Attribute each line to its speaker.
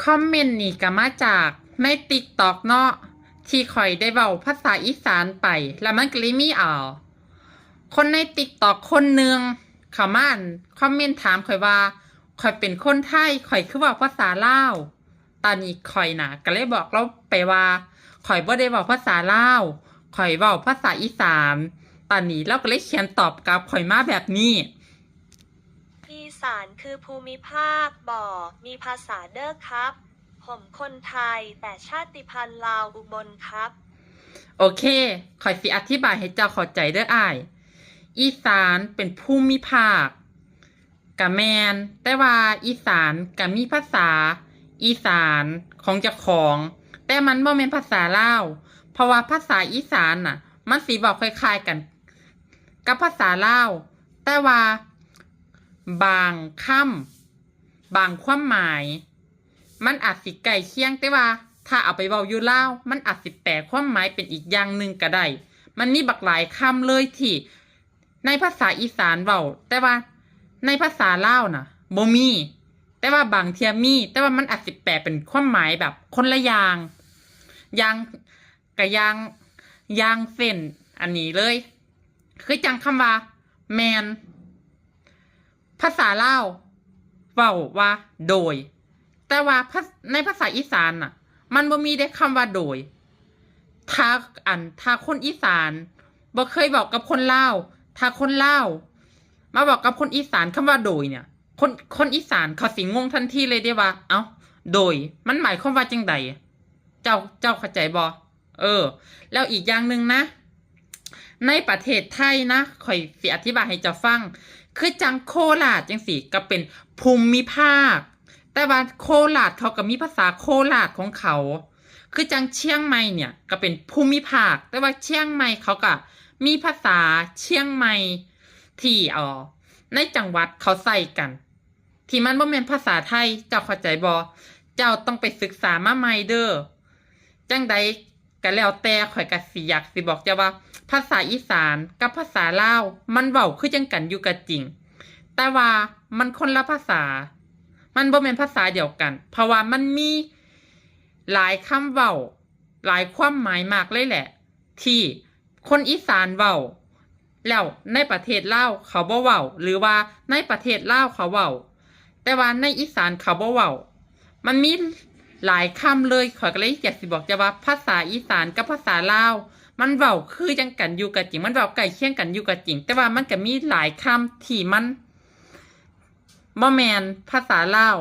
Speaker 1: คอมเมนต์นี่ก็มาจากในติ๊กตอกเนาะที่ข่อยได้เว้าภาษาอีสานไปแล้วมันก็เลยมีคนในติ๊กตอกคนหนึ่งเขามาคอมเมนต์ถามข่อยว่าข่อยเป็นคนไทยข่อยคือเว้าภาษาลาวตอนนี้ข่อยน่ะก็เลยบอกเราไปว่าข่อยบ่ได้เว้าภาษาลาวข่อยเว้าภาษาอีสานตอนนี้เราก็เลยเขียนตอบกลับข่อยมาแบบนี้
Speaker 2: อีสานคือภูมิภาคบ่มีภาษาเด้อครับผมคนไทยแต่ชาติพันธุ์ลาวอุบลครับ
Speaker 1: โอเคข่อยสิอธิบายให้เจ้าเข้าใจเด้ออ้ายอีสานเป็นภูมิภาคกะแมนแต่ว่าอีสานกะมีภาษาอีสานของเจ้าของแต่มันบ่แม่นภาษาลาวเพราะว่าภาษาอีสานน่ะมันสิเว้าคล้ายๆกันกับภาษาลาวแต่ว่าบางคำบางความหมายมันอาจสิใกล้เคียงแต่ว่าถ้าเอาไปเว้าอยู่ลาวมันอาจสิแปลความหมายเป็นอีกอย่างหนึ่งก็ได้มันมีบักหลายคำเลยที่ในภาษาอีสานเว้าแต่ว่าในภาษาลาวน่ะบ่มีแต่ว่าบางเทียมีแต่ว่ามันอาจสิแปลเป็นความหมายแบบคนละอย่างอย่างกับอย่างเส้นอันนี้เลยคือจังคำว่าแมนภาษาลาวเว้าว่าโดยแต่ว่าในภาษาอีสานน่ะมันบ่มีได้คำว่าโดยถ้าคนอีสานบ่เคยบอกกับคนลาวถ้าคนลาวมาบอกกับคนอีสานคำว่าโดยเนี่ยคนอีสานเขาสิงงทันทีเลยได้ว่าเอ้าโดยมันหมายความว่าจังใดเจ้าเข้าใจบ่แล้วอีกอย่างหนึ่งนะในประเทศไทยนะข่อยสิอธิบายให้เจ้าฟังคือจังโคราชจังสิก็เป็นภูมิภาคแต่ว่าโคราชเขาก็มีภาษาโคราชของเขาคือจังเชียงใหม่เนี่ยก็เป็นภูมิภาคแต่ว่าเชียงใหม่เขาก็มีภาษาเชียงใหม่ที่ในจังหวัดเขาใส่กันที่มันบ่แม่นภาษาไทยเจ้าเข้าใจบ่เจ้าต้องไปศึกษามาใหม่เด้อจังใดก็แล้วแต่ข่อยก็สิอยากสิบอกเจ้าว่าภาษาอีสานกับภาษาลาวมันเว้าคือจังกันอยู่ก็จริงแต่ว่ามันคนละภาษามันบ่แม่นภาษาเดียวกันเพราะว่ามันมีหลายคำเว้าหลายความหมายมากเลยแหละที่คนอีสานเว้าแล้วในประเทศลาวเขาบ่เว้าหรือว่าในประเทศลาวเขาเว้าแต่ว่าในอีสานเขาบ่เว้ามันมีหลายคำเลยข่อยก็เลยอยากสิบอกจะว่าภาษาอีสานกับภาษาลาวมันเว้าคือจังกันอยู่ก็จริงมันเว้าใกล้เคียงกันอยู่ก็จริงแต่ว่ามันก็มีหลายคำที่มันบ่แม่นภาษาลาว